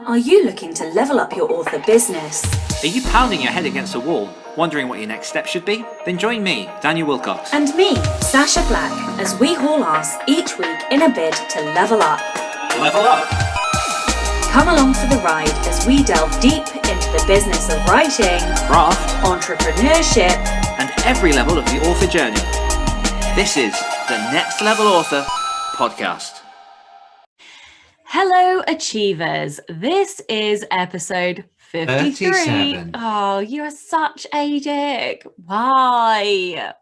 Are you looking to level up your author business? Are you pounding your head against a wall, wondering what your next step should be? Then join me, Daniel Wilcox. And me, Sacha Black, as we haul ass each week in a bid to level up. Level up! Come along for the ride as we delve deep into the business of writing, Craft, entrepreneurship, and every level of the author journey. This is the Next Level Author podcast. Hello, Achievers. This is episode 53. 37. Oh, you're such a dick. Why?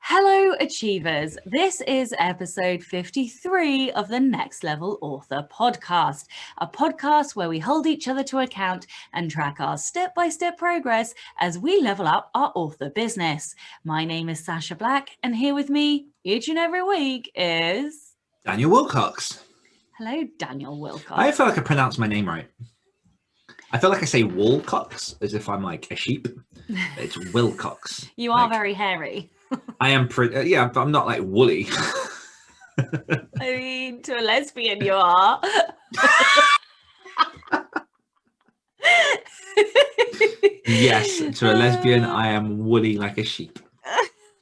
Hello, Achievers. This is episode 53 of the Next Level Author podcast, a podcast where we hold each other to account and track our step-by-step progress as we level up our author business. My name is Sacha Black, and here with me each and every week is... Daniel Wilcox. Hello, Daniel Wilcox. I feel like I pronounced my name right. I feel like I say Wilcox as if I'm like a sheep. It's Wilcox. You are like, very hairy. I am pretty, yeah, but I'm not like woolly. I mean, to a lesbian you are. Yes, to a lesbian, I am woolly like a sheep.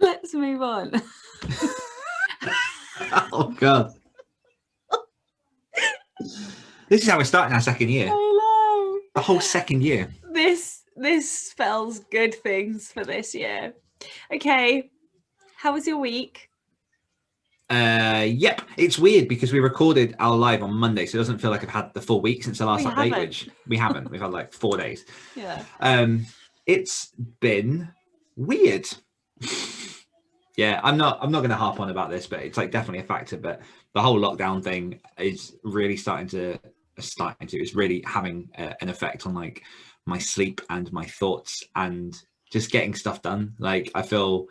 Let's move on. Oh, God. This is how we're starting our second year. Hello. The whole second year. This spells good things for this year. Okay. How was your week? Yep. It's weird because we recorded our live on Monday, so it doesn't feel like I've had the full week since the last update, which we haven't. We've had like 4 days. Yeah. It's been weird. Yeah, I'm not going to harp on about this, but it's like definitely a factor. But the whole lockdown thing is really it's really having an effect on like my sleep and my thoughts and just getting stuff done. Like I feel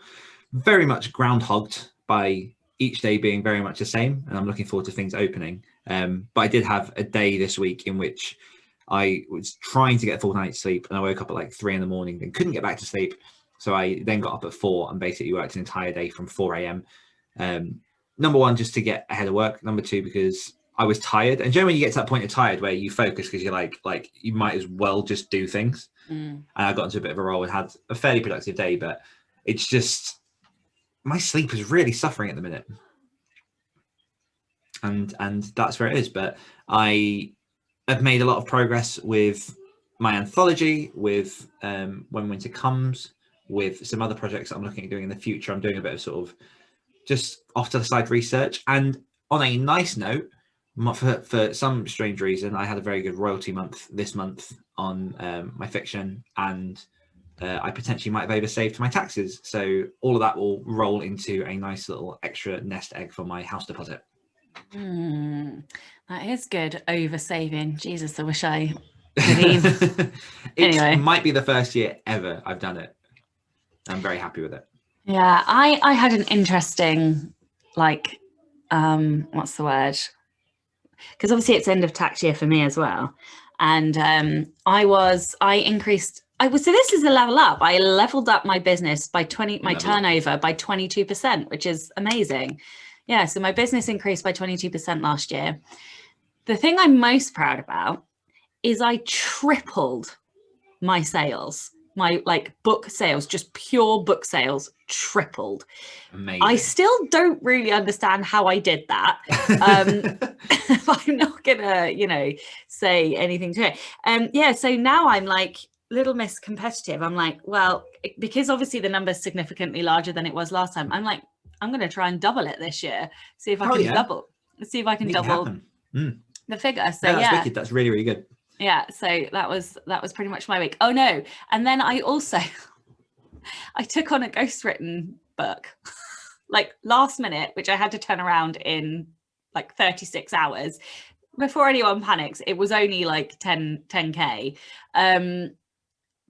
very much groundhogged by each day being very much the same, and I'm looking forward to things opening. But I did have a day this week in which I was trying to get a full night's sleep, and I woke up at like 3 a.m. and couldn't get back to sleep. So I then got up at 4 and basically worked an entire day from 4 a.m. Number one, just to get ahead of work. Number two, because I was tired. And generally, when you get to that point of tired where you focus because you're like you might as well just do things. And I got into a bit of a role and had a fairly productive day, but it's just my sleep is really suffering at the minute. And that's where it is. But I have made a lot of progress with my anthology, with When Winter Comes, with some other projects that I'm looking at doing in the future. I'm doing a bit of sort of just off to the side research. And on a nice note, for some strange reason, I had a very good royalty month this month on my fiction, and I potentially might have oversaved for my taxes. So all of that will roll into a nice little extra nest egg for my house deposit. That is good. Oversaving. Jesus, I wish I could. Anyway. It might be the first year ever I've done it. I'm very happy with it. Yeah, I had an interesting, like, what's the word? Because obviously it's end of tax year for me as well. And so this is a level up. I leveled up my business by turnover by 22%, which is amazing. Yeah, so my business increased by 22% last year. The thing I'm most proud about is I tripled my sales. My book sales, just pure book sales, tripled. Amazing. I still don't really understand how I did that. I'm not gonna, say anything to it. Yeah, so now I'm like Little Miss Competitive. I'm like, well, because obviously the number's significantly larger than it was last time. I'm like, I'm gonna try and double it this year. See if I can double the figure. So yeah, that's wicked. That's really, really good. Yeah, so that was pretty much my week. Oh no, and then I also I took on a ghostwritten book like last minute, which I had to turn around in like 36 hours. Before anyone panics, it was only like 10k.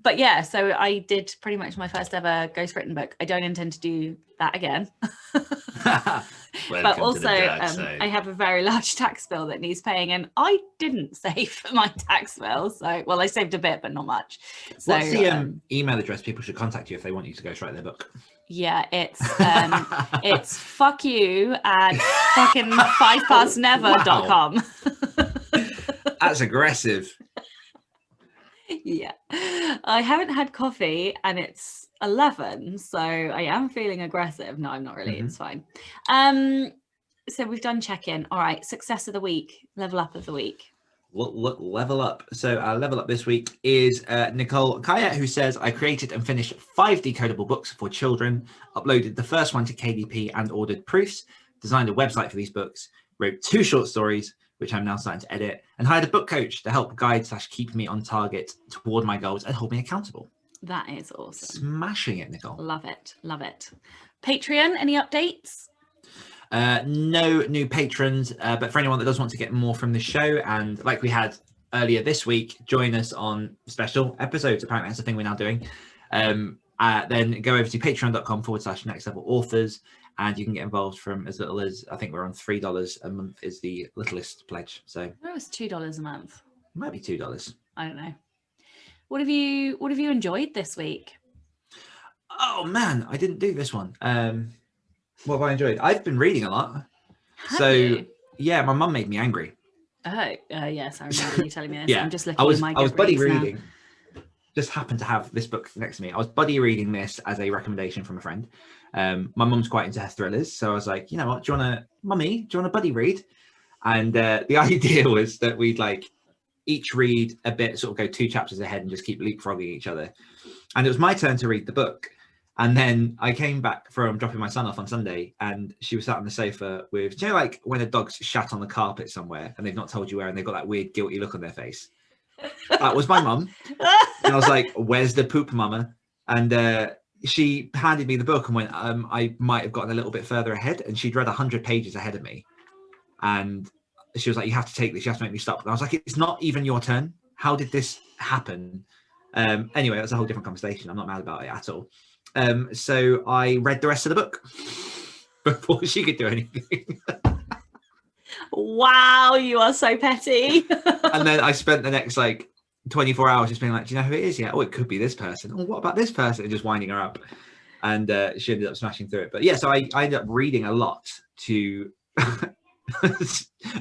But yeah, so I did pretty much my first ever ghostwritten book. I don't intend to do that again. But also I have a very large tax bill that needs paying, and I didn't save for my tax bill. So, well, I saved a bit, but not much. So, what's the email address people should contact you if they want you to ghostwrite their book? Yeah, it's fuck you at fucking 5pastnever.com. That's aggressive. Yeah. I haven't had coffee and it's 11, so I am feeling aggressive. No, I'm not really. It's fine. So we've done check-in. All right, success of the week, level up of the week. Level up. So our level up this week is Nicole Kaya, who says, I created and finished 5 decodable books for children, uploaded the first one to KDP and ordered proofs, designed a website for these books, wrote 2 short stories, which I'm now starting to edit, and hired a book coach to help guide / keep me on target toward my goals and hold me accountable. That is awesome. Smashing it, Nicole. Love it. Love it. Patreon, any updates? No new patrons, but for anyone that does want to get more from the show, and like we had earlier this week, join us on special episodes. Apparently that's a thing we're now doing. Then go over to patreon.com/next level authors, and you can get involved from as little as, I think we're on $3 a month is the littlest pledge. So It was $2 a month. it might be $2. I don't know. What have you enjoyed this week? Oh man, I didn't do this one. What have I enjoyed? I've been reading a lot. Have you? Yeah, my mum made me angry. Oh, yes, I remember you telling me this. Yeah, I'm just looking I was at my buddy Goodreads now. reading. Just happened to have this book next to me. I was buddy reading this as a recommendation from a friend. My mum's quite into her thrillers, so I was like, you know what, do you want to buddy read? And the idea was that we'd like each read a bit, sort of go 2 chapters ahead and just keep leapfrogging each other. And it was my turn to read the book. And then I came back from dropping my son off on Sunday, and she was sat on the sofa with, do you know, like when a dog's shat on the carpet somewhere and they've not told you where, and they've got that weird guilty look on their face. That was my mum. And I was like, where's the poop, mama? And she handed me the book and went, I might have gotten a little bit further ahead. And she'd read 100 pages ahead of me. And she was like, you have to take this. You have to make me stop. And I was like, it's not even your turn. How did this happen? Anyway, that's a whole different conversation. I'm not mad about it at all. So I read the rest of the book before she could do anything. Wow, you are so petty. And then I spent the next like 24 hours just being like, do you know who it is yet? Oh, it could be this person. Oh, what about this person? And just winding her up. And she ended up smashing through it. But yeah, so I ended up reading a lot to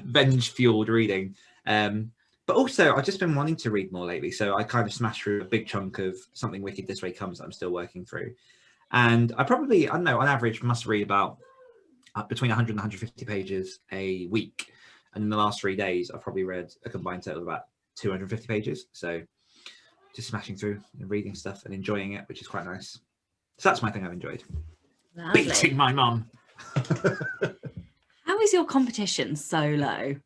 venge-fueled reading. But also, I've just been wanting to read more lately. So I kind of smashed through a big chunk of Something Wicked This Way Comes that I'm still working through. And I don't know, on average, must read about between 100 and 150 pages a week. And in the last 3 days, I've probably read a combined total of about 250 pages. So just smashing through and reading stuff and enjoying it, which is quite nice. So that's my thing I've enjoyed. Lovely. Beating my mum. How is your competition so low?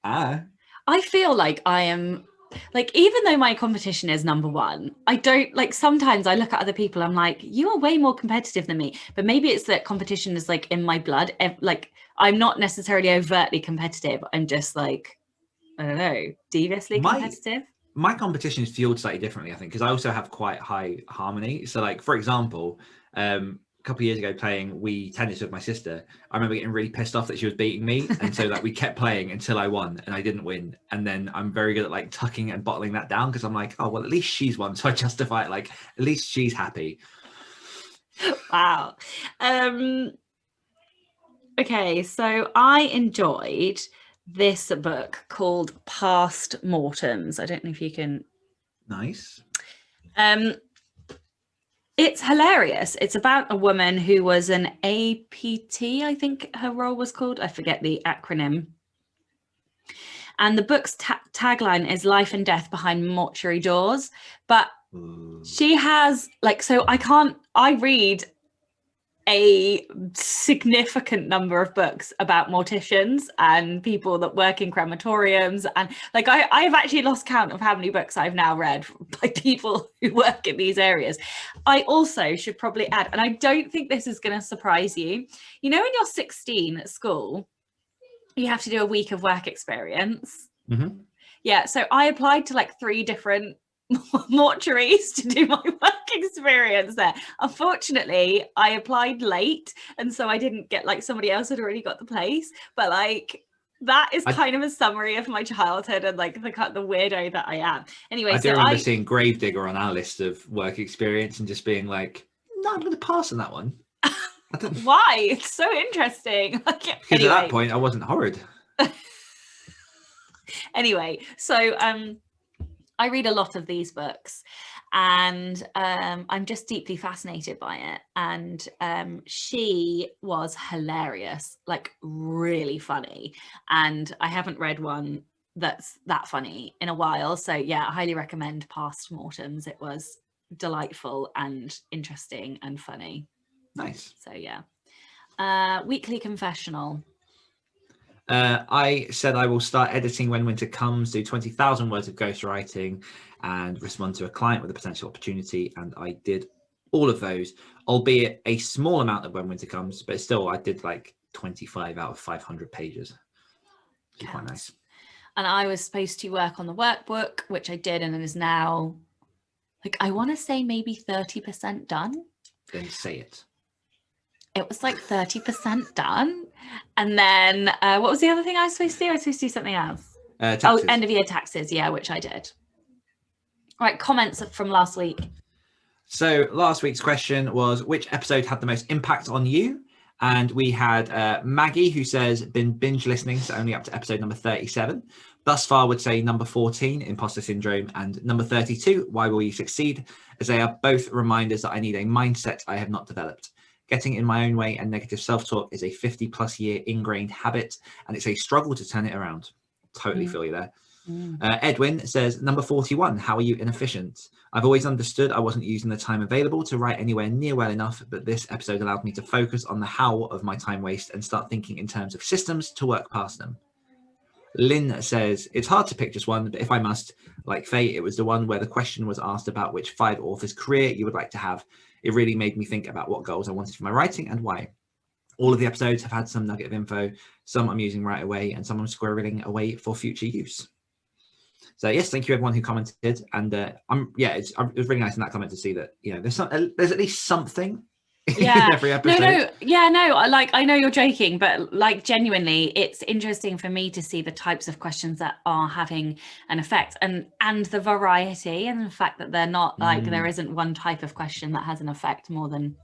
Ah, I feel like I am, like, even though my competition is number 1, I don't, like, sometimes I look at other people, I'm like, you are way more competitive than me. But maybe it's that competition is like in my blood. Like, I'm not necessarily overtly competitive. I'm just like, I don't know, deviously competitive. My competition is fueled slightly differently, I think, because I also have quite high harmony. So, like, for example, a couple of years ago playing Wii tennis with my sister, I remember getting really pissed off that she was beating me, and so like we kept playing until I won, and I didn't win. And then I'm very good at like tucking and bottling that down, because I'm like, oh well, at least she's won, so I justify it, like at least she's happy. Wow. Okay, so I enjoyed this book called Past Mortems. I don't know if you can. Nice. It's hilarious. It's about a woman who was an APT, I think her role was called. I forget the acronym. And the book's tagline is Life and Death Behind Mortuary Doors. But she has, like, so I read a significant number of books about morticians and people that work in crematoriums, and like I've actually lost count of how many books I've now read by people who work in these areas. I also should probably add, and I don't think this is going to surprise you, you know, when you're 16 at school, you have to do a week of work experience. Mm-hmm. Yeah, so I applied to like 3 different mortuaries to do my work experience there. Unfortunately, I applied late, and so I didn't get, like, somebody else had already got the place. But like, that is kind of a summary of my childhood and like the weirdo that I am. Anyway, I do remember seeing Gravedigger on our list of work experience and just being like, no, I'm going to pass on that one. Why? It's so interesting. Because at that point I wasn't horrid. Anyway, so I read a lot of these books, and I'm just deeply fascinated by it. And she was hilarious, like really funny. And I haven't read one that's that funny in a while. So yeah, I highly recommend Past Mortems. It was delightful and interesting and funny. Nice. So yeah. Weekly confessional. I said I will start editing when winter comes, do 20,000 words of ghostwriting and respond to a client with a potential opportunity. And I did all of those, albeit a small amount of when winter comes, but still I did like 25 out of 500 pages. Which is quite nice. And I was supposed to work on the workbook, which I did, and it is now, like, I want to say maybe 30% done. Then say it. It was like 30% done. And then what was the other thing I was supposed to do? I was supposed to do something else. Taxes. End of year taxes. Yeah, which I did. All right, comments from last week. So last week's question was, which episode had the most impact on you? And we had Maggie, who says, been binge listening, so only up to episode number 37. Thus far, would say number 14, Imposter Syndrome, and number 32, Why Will You Succeed? As they are both reminders that I need a mindset I have not developed. Getting in my own way and negative self-talk is a 50-plus year ingrained habit, and it's a struggle to turn it around. Totally feel you there. Edwin says, number 41, how are you inefficient? I've always understood I wasn't using the time available to write anywhere near well enough, but this episode allowed me to focus on the how of my time waste and start thinking in terms of systems to work past them. Lynn says, it's hard to pick just one, but if I must, like Faye, it was the one where the question was asked about which 5 authors' career you would like to have. It really made me think about what goals I wanted for my writing and why. All of the episodes have had some nugget of info, some I'm using right away, and some I'm squirreling away for future use. So yes, thank you everyone who commented, and it was really nice in that comment to see that, you know, there's at least something in every episode. I know you're joking, but like genuinely, it's interesting for me to see the types of questions that are having an effect, and the variety, and the fact that they're not like there isn't one type of question that has an effect more than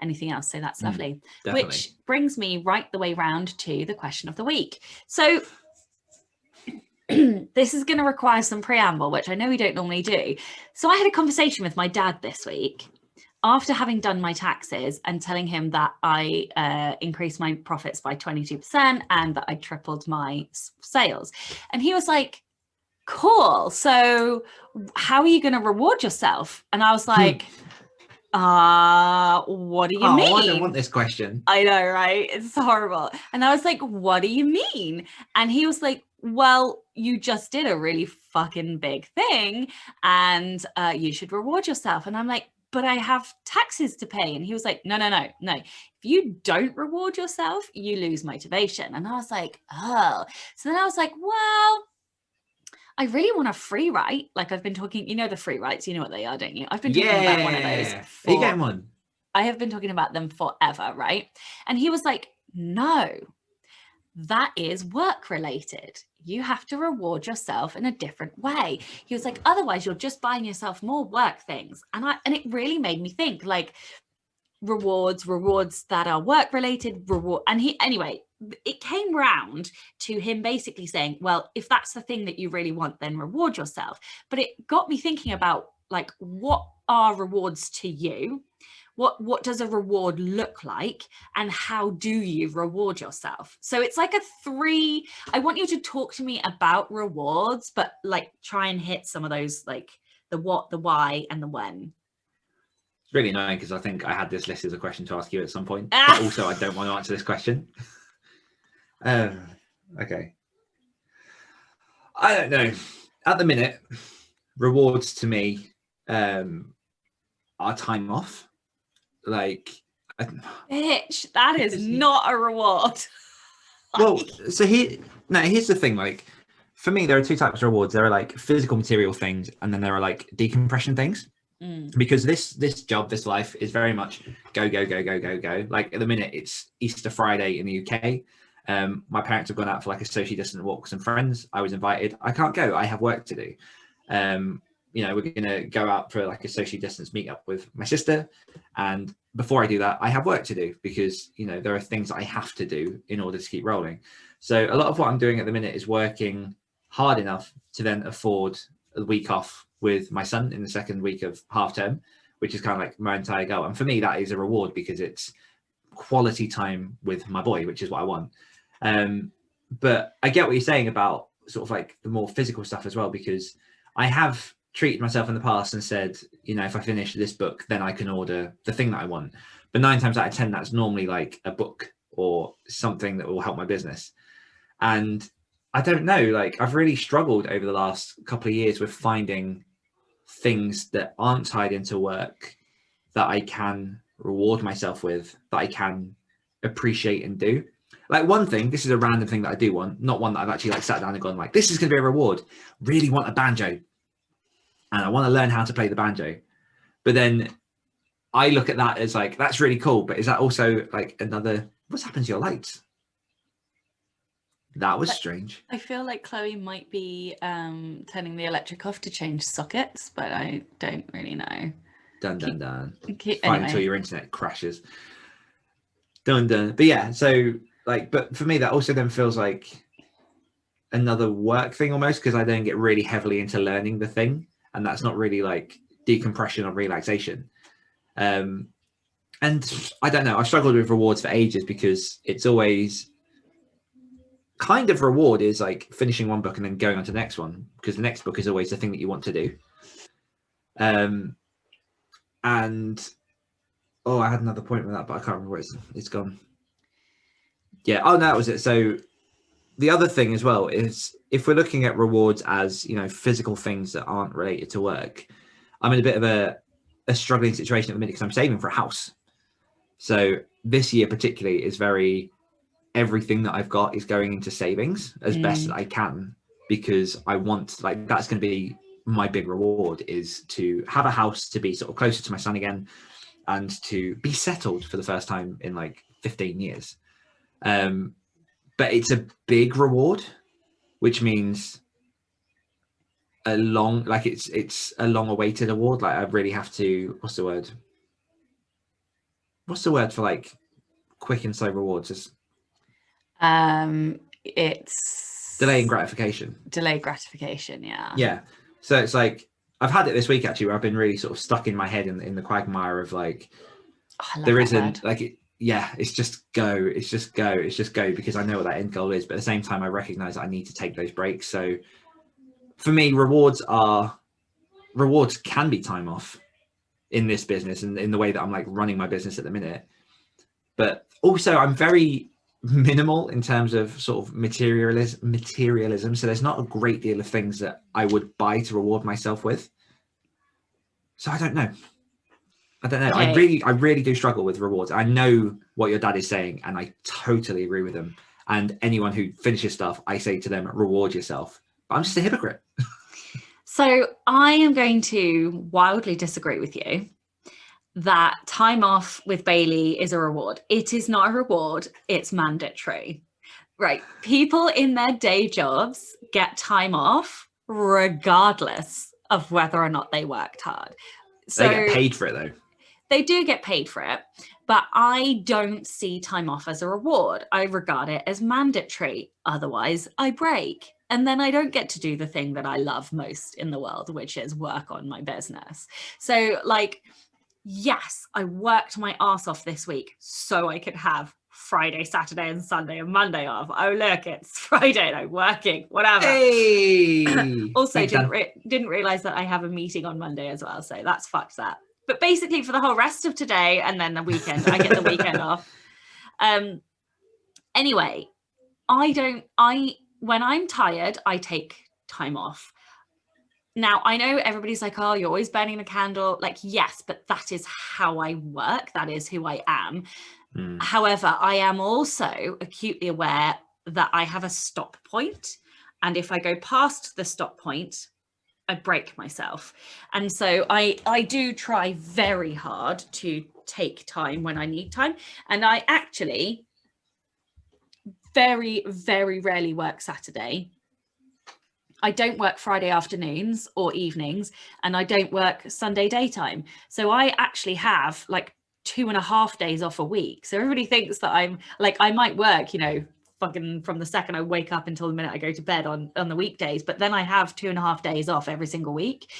anything else. So that's lovely. Definitely. Which brings me right the way round to the question of the week. So this is going to require some preamble, which I know we don't normally do. So I had a conversation with my dad this week after having done my taxes and telling him that I increased my profits by 22% and that I tripled my sales. And he was like, cool. So how are you going to reward yourself? And I was like, what do you mean? I don't want this question. I know, right? It's horrible. And I was like, what do you mean? And he was like, well, you just did a really fucking big thing and you should reward yourself. And I'm like, but I have taxes to pay. And he was like, no. If you don't reward yourself, you lose motivation. And I was like, oh. So then I was like, well, I really want a free write. Like I've been talking, you know, the free writes, you know what they are, don't you? I've been talking about one of those. Are you getting one? I have been talking about them forever, right? And he was like, no, that is work related. You have to reward yourself in a different way. He was like, otherwise you're just buying yourself more work things. And it really made me think, like, rewards that are work related, anyway, it came round to him basically saying, well, if that's the thing that you really want, then reward yourself. But it got me thinking about, like, what are rewards to you? What does a reward look like, and how do you reward yourself? So it's like I want you to talk to me about rewards, but like try and hit some of those, like the what, the why, and the when. It's really annoying because I think I had this list as a question to ask you at some point, but also I don't want to answer this question. Okay. I don't know. At the minute, rewards to me are time off. Like, bitch, that is not a reward. Well, so here's the thing. Like, for me, there are 2 types of rewards. There are like physical material things, and then there are like decompression things. Because this job, this life is very much go. Like at the minute, it's Easter Friday in the UK. My parents have gone out for like a socially distant walk with some friends. I was invited. I can't go. I have work to do. You know, we're going to go out for like a socially distanced meetup with my sister. And before I do that, I have work to do because, you know, there are things I have to do in order to keep rolling. So a lot of what I'm doing at the minute is working hard enough to then afford a week off with my son in the second week of half term, which is kind of like my entire goal. And for me, that is a reward because it's quality time with my boy, which is what I want. But I get what you're saying about sort of like the more physical stuff as well, because I have treated myself in the past and said, you know, if I finish this book, then I can order the thing that I want. But 9 times out of 10, that's normally like a book or something that will help my business. And I don't know, like I've really struggled over the last couple of years with finding things that aren't tied into work that I can reward myself with, that I can appreciate and do. Like one thing, this is a random thing that I do want, not one that I've actually like sat down and gone like, this is going to be a reward. Really want a banjo. And I want to learn how to play the banjo. But then I look at that as like, that's really cool. But is that also like another, what's happened to your lights? That was strange. I feel like Chloe might be turning the electric off to change sockets, but I don't really know. Dun, dun, dun. Anyway. Until your internet crashes. Dun, dun. But yeah, so like, but for me, that also then feels like another work thing almost, because I then get really heavily into learning the thing. And that's not really like decompression or relaxation. And I don't know, I've struggled with rewards for ages because it's always kind of reward is like finishing one book and then going on to the next one, because the next book is always the thing that you want to do. And oh, I had another point with that, but I can't remember where it's gone. Yeah, oh no, that was it. So the other thing as well is if we're looking at rewards as, you know, physical things that aren't related to work, I'm in a bit of a struggling situation at the minute because I'm saving for a house. So this year particularly is very, everything that I've got is going into savings as best as I can, because I want, like, that's going to be my big reward, is to have a house, to be sort of closer to my son again, and to be settled for the first time in like 15 years. But it's a big reward, which means a long, like it's a long awaited award. Like I really have to, what's the word for like quick and slow rewards? It's delaying gratification. Delayed gratification, yeah. Yeah. So it's like, I've had it this week actually, where I've been really sort of stuck in my head in the quagmire of like, there isn't like it. Yeah, it's just go, because I know what that end goal is. But at the same time, I recognize that I need to take those breaks. So for me, rewards can be time off in this business and in the way that I'm like running my business at the minute. But also I'm very minimal in terms of sort of materialism. So there's not a great deal of things that I would buy to reward myself with. So I don't know. Okay. I really do struggle with rewards. I know what your dad is saying, and I totally agree with him. And anyone who finishes stuff, I say to them, reward yourself. But I'm just a hypocrite. So I am going to wildly disagree with you that time off with Bailey is a reward. It is not a reward. It's mandatory. Right. People in their day jobs get time off regardless of whether or not they worked hard. So they get paid for it though. They do get paid for it, but I don't see time off as a reward. I regard it as mandatory. Otherwise, I break. And then I don't get to do the thing that I love most in the world, which is work on my business. So like, yes, I worked my ass off this week so I could have Friday, Saturday, and Sunday and Monday off. Oh, look, it's Friday and I'm working, whatever. Hey! Also, didn't realize that I have a meeting on Monday as well. So that's fucked that. But basically for the whole rest of today and then the weekend, I get the weekend off. Anyway, when I'm tired, I take time off. Now, I know everybody's like, oh, you're always burning the candle. Like, yes, but that is how I work. That is who I am. However, I am also acutely aware that I have a stop point. And if I go past the stop point, I break myself. And so I do try very hard to take time when I need time. And I actually very, very rarely work Saturday. I don't work Friday afternoons or evenings, and I don't work Sunday daytime. So I actually have like 2.5 days off a week. So everybody thinks that I'm like, I might work, fucking from the second I wake up until the minute I go to bed on the weekdays, but then I have 2.5 days off every single week.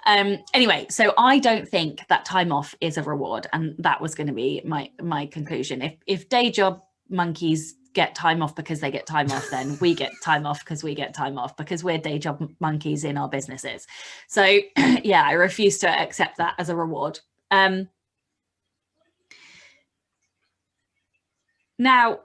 Anyway, so I don't think that time off is a reward, and that was going to be my conclusion. If day job monkeys get time off because they get time off, then we get time off because we get time off, because we're day job monkeys in our businesses. So yeah, I refuse to accept that as a reward. Now,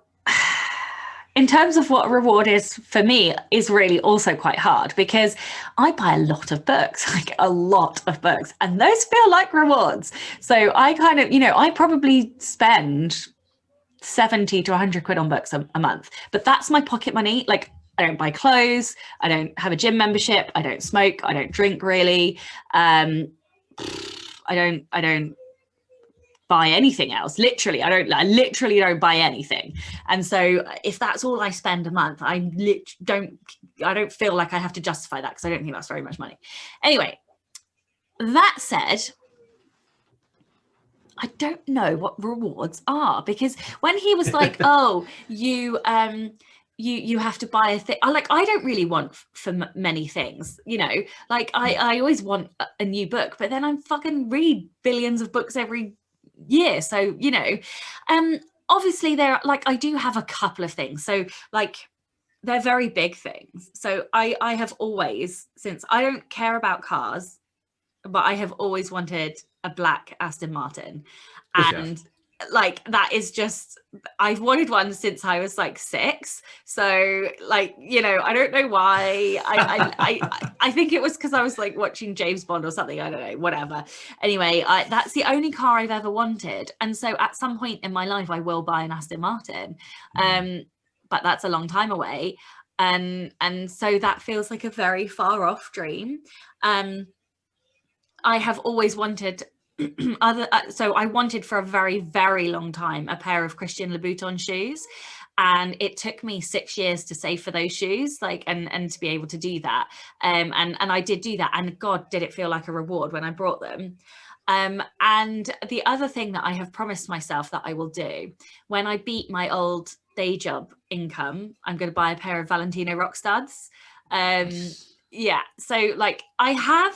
in terms of what a reward is for me, is really also quite hard, because I buy a lot of books, like a lot of books, and those feel like rewards. So I kind of, I probably spend 70 to 100 quid on books a month, but that's my pocket money. Like, I don't buy clothes, I don't have a gym membership, I don't smoke, I don't drink really. I don't buy anything else. Literally, I literally don't buy anything. And so if that's all I spend a month, I don't feel like I have to justify that, because I don't think that's very much money. Anyway, that said, I don't know what rewards are, because when he was like, oh, you have to buy a thing, I don't really want for many things, like I always want a new book, but then I'm fucking read billions of books every year. So, obviously there, like, I do have a couple of things. So like, they're very big things. So I have always, since I don't care about cars, but I have always wanted a black Aston Martin. And like, that is just, I've wanted one since I was like 6. So like, I don't know why. I think it was because I was like watching James Bond or something. I don't know, whatever. Anyway, that's the only car I've ever wanted. And so at some point in my life, I will buy an Aston Martin. But that's a long time away. And so that feels like a very far off dream. I have always wanted so I wanted for a very, very long time a pair of Christian Louboutin shoes, and it took me 6 years to save for those shoes, like, and to be able to do that. And I did do that, and God, did it feel like a reward when I brought them. And the other thing that I have promised myself that I will do, when I beat my old day job income, I'm going to buy a pair of Valentino rock studs. Yeah, so like I have.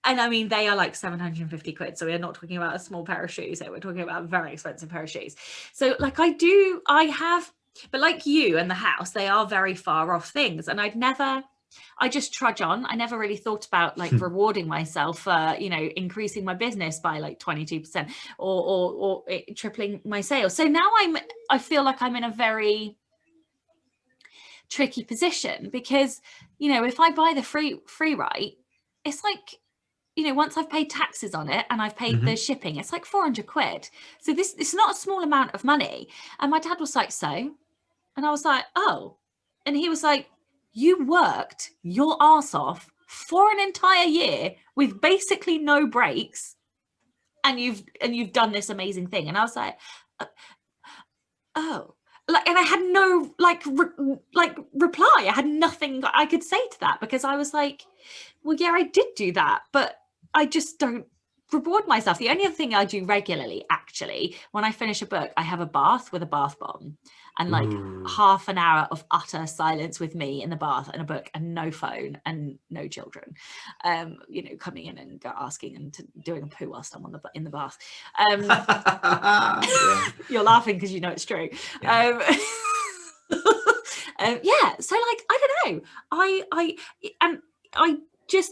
And I mean, they are like 750 quid. So we're not talking about a small pair of shoes here. We're talking about a very expensive pair of shoes. So like I have, but like you and the house, they are very far off things. And I just trudge on. I never really thought about like rewarding myself for, increasing my business by like 22% or tripling my sales. So now I feel like I'm in a very tricky position, because, if I buy the free write, it's like, once I've paid taxes on it and I've paid the shipping, it's like 400 quid. So it's not a small amount of money. And my dad was like, so? And I was like, oh. And he was like, you worked your arse off for an entire year with basically no breaks, and you've done this amazing thing. And I was like, oh. Like, and I had no reply. I had nothing I could say to that, because I was like, well, yeah, I did do that, but I just don't reward myself. The only other thing I do regularly, actually, when I finish a book, I have a bath with a bath bomb, and like half an hour of utter silence with me in the bath and a book, and no phone and no children, coming in and asking and doing a poo whilst I'm in the bath. You're laughing because you know it's true. Yeah. So like, I don't know.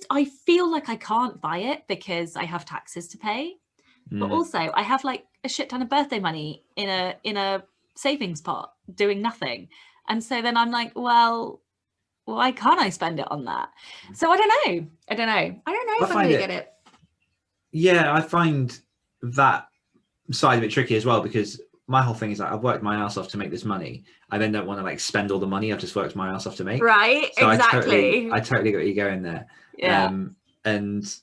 I feel like I can't buy it because I have taxes to pay, but also I have like a shit ton of birthday money in a savings pot doing nothing. And so then I'm like, well, why can't I spend it on that? So I don't know if I'm going to get it. Yeah, I find that side a bit tricky as well, because my whole thing is like, I've worked my ass off to make this money. I then don't want to like spend all the money I've just worked my ass off to make. Right, so exactly. I totally get where you're going there. Yeah. And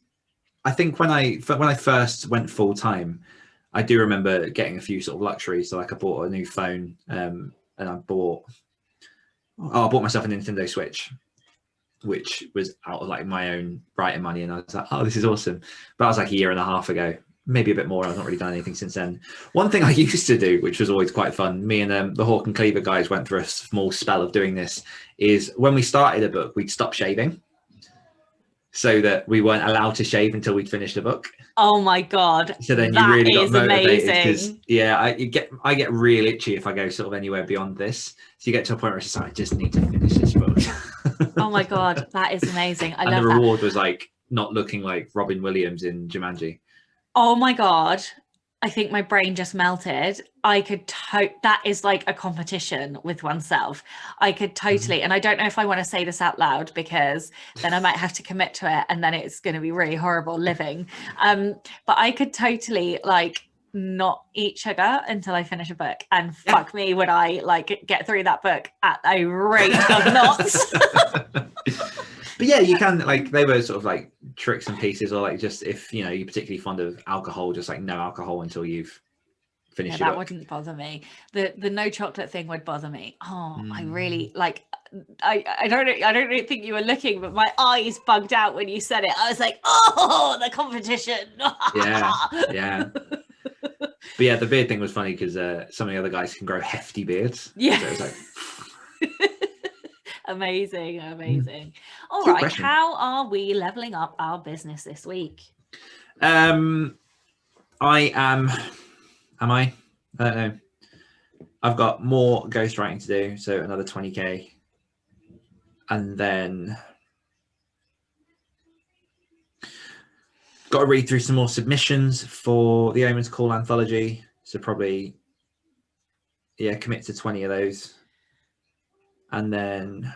I think when I first went full time, I do remember getting a few sort of luxuries. So like I bought a new phone, and I bought myself a Nintendo Switch, which was out of like my own writing money, and I was like, oh, this is awesome. But that was like a year and a half ago. maybe a bit more. I've not really done anything since then. One thing I used to do, which was always quite fun, me and the Hawk and Cleaver guys went through a small spell of doing this, is when we started a book, we'd stop shaving so that we weren't allowed to shave until we'd finished the book. Oh my God. So then you really got motivated because I get real itchy if I go sort of anywhere beyond this. So you get to a point where it's just like, I just need to finish this book. Oh my God, that is amazing. I love that. And the reward was like not looking like Robin Williams in Jumanji. Oh my God. I think my brain just melted. I could that is like a competition with oneself. I could totally, and I don't know if I want to say this out loud because then I might have to commit to it and then it's going to be really horrible living. But I could totally like not eat sugar until I finish a book, and fuck me would I like get through that book at a rate of knots. But yeah, you can, like, they were sort of like tricks and pieces, or like just if you know you're particularly fond of alcohol, just like no alcohol until you've finished your that book. wouldn't bother me. The no chocolate thing would bother me. I really like, I don't think you were looking, but my eyes bugged out when you said it. I was like, oh, the competition. yeah But yeah, the beard thing was funny because some of the other guys can grow hefty beards. Yeah. So it was like amazing. All Good right, question. how are we leveling up our business this week? I don't know. I've got more ghostwriting to do, so another 20k, and then got to read through some more submissions for the Omens Call anthology, so probably commit to 20 of those, and then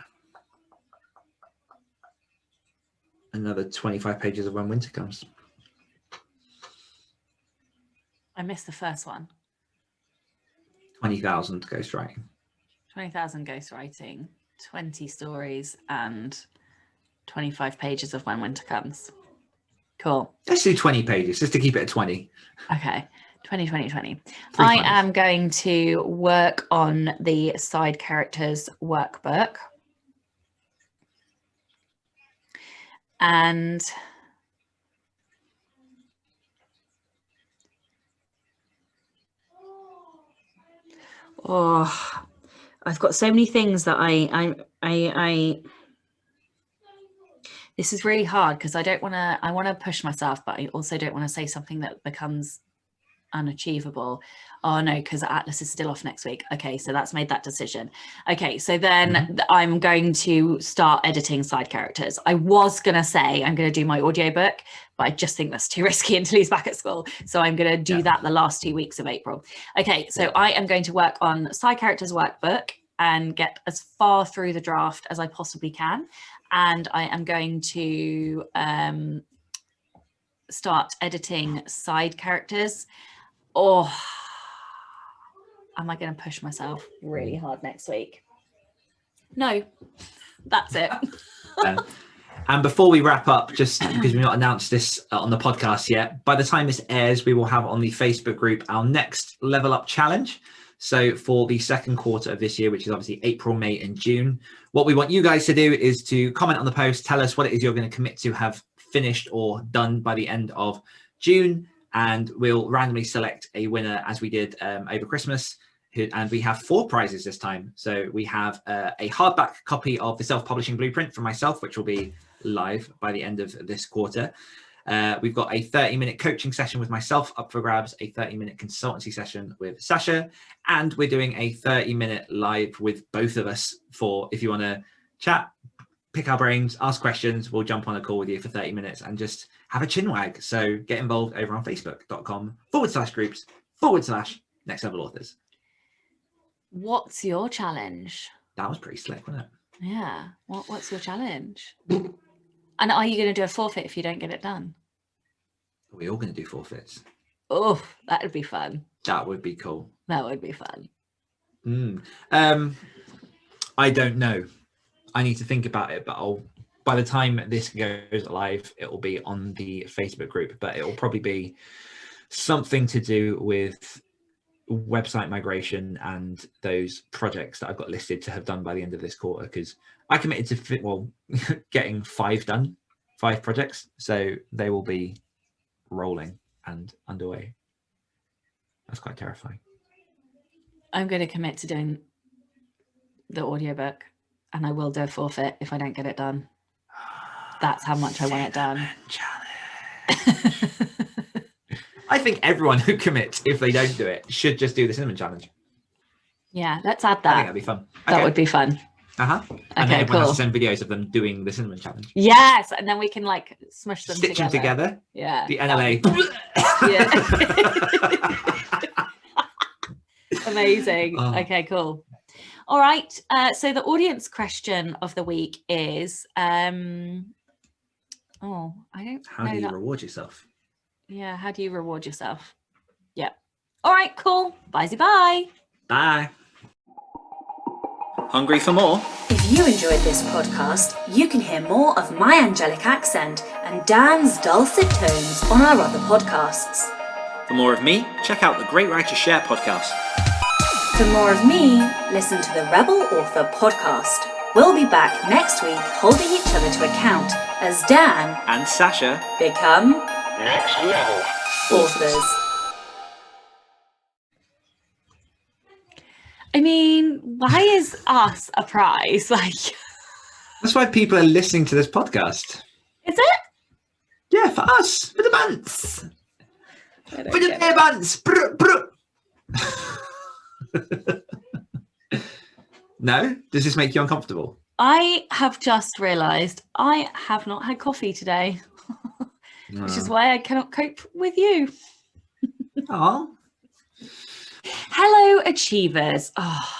another 25 pages of When Winter Comes. I missed the first one. 20,000 ghostwriting. 20,000 ghostwriting, 20 stories, and 25 pages of When Winter Comes. Cool. Let's do 20 pages just to keep it at 20. Okay. 20. Three I times. am going to work on the Side Characters Workbook. And I've got so many things that I this is really hard because I want to push myself, but I also don't want to say something that becomes unachievable. Oh no, because Atlas is still off next week. Okay, so that's made that decision. Okay, so then I'm going to start editing Side Characters. I was gonna say I'm gonna do my audiobook, but I just think that's too risky until he's back at school. So I'm gonna do that the last 2 weeks of April. Okay, so I am going to work on Side Characters Workbook and get as far through the draft as I possibly can. And I am going to start editing Side Characters. Oh, am I going to push myself really hard next week? No, that's it. And before we wrap up, just because we've not announced this on the podcast yet, by the time this airs, we will have on the Facebook group our next Level Up challenge. So for the second quarter of this year, which is obviously April, May and June, what we want you guys to do is to comment on the post, tell us what it is you're going to commit to have finished or done by the end of June. And we'll randomly select a winner as we did over Christmas. And we have 4 prizes this time. So we have a hardback copy of the Self-Publishing Blueprint from myself, which will be live by the end of this quarter. We've got a 30-minute coaching session with myself up for grabs, a 30-minute consultancy session with Sacha, and we're doing a 30-minute live with both of us for if you want to chat, pick our brains, ask questions, we'll jump on a call with you for 30 minutes and just have a chinwag. So get involved over on facebook.com/groups/next level authors. What's your challenge? That was pretty slick, wasn't it? Yeah. What's your challenge? And are you going to do a forfeit if you don't get it done? Are we all going to do forfeits? Oh, that would be fun. That would be cool. That would be fun. I don't know. I need to think about it, but by the time this goes live, it will be on the Facebook group, but it will probably be something to do with website migration and those projects that I've got listed to have done by the end of this quarter, because I committed to getting 5 projects, so they will be rolling and underway. That's quite terrifying. I'm going to commit to doing the audiobook, and I will do a forfeit if I don't get it done. That's how much I want it done. I think everyone who commits, if they don't do it, should just do the cinnamon challenge. Yeah, let's add I think that. that'd be fun. That would be fun. And Okay, then everyone cool. has to send videos of them doing the cinnamon challenge. Yes, and then we can like smush them Stitch them together. Yeah. The NLA. Yeah. Amazing. Oh. Okay, cool. All right. So the audience question of the week is, I don't How know do you that. reward yourself? Yeah, how do you reward yourself? Yeah. All right, cool. Bye. Bye. Hungry for more? If you enjoyed this podcast, you can hear more of my angelic accent and Dan's dulcet tones on our other podcasts. For more of me, check out the Great Writers Share podcast. For more of me, listen to the Rebel Author podcast. We'll be back next week holding each other to account as Dan And Sacha become Next level. authors. I mean, why is us a prize? Like, That's why people are listening to this podcast. is it? Yeah, for us. For the months. I don't For the get bare it. months. No? Does this make you uncomfortable? I have just realised I have not had coffee today, which is why I cannot cope with you. Oh. Hello, achievers. Oh.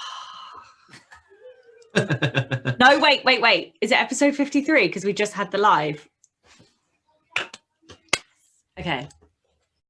No, wait. Is it episode 53? Because we just had the live. Okay.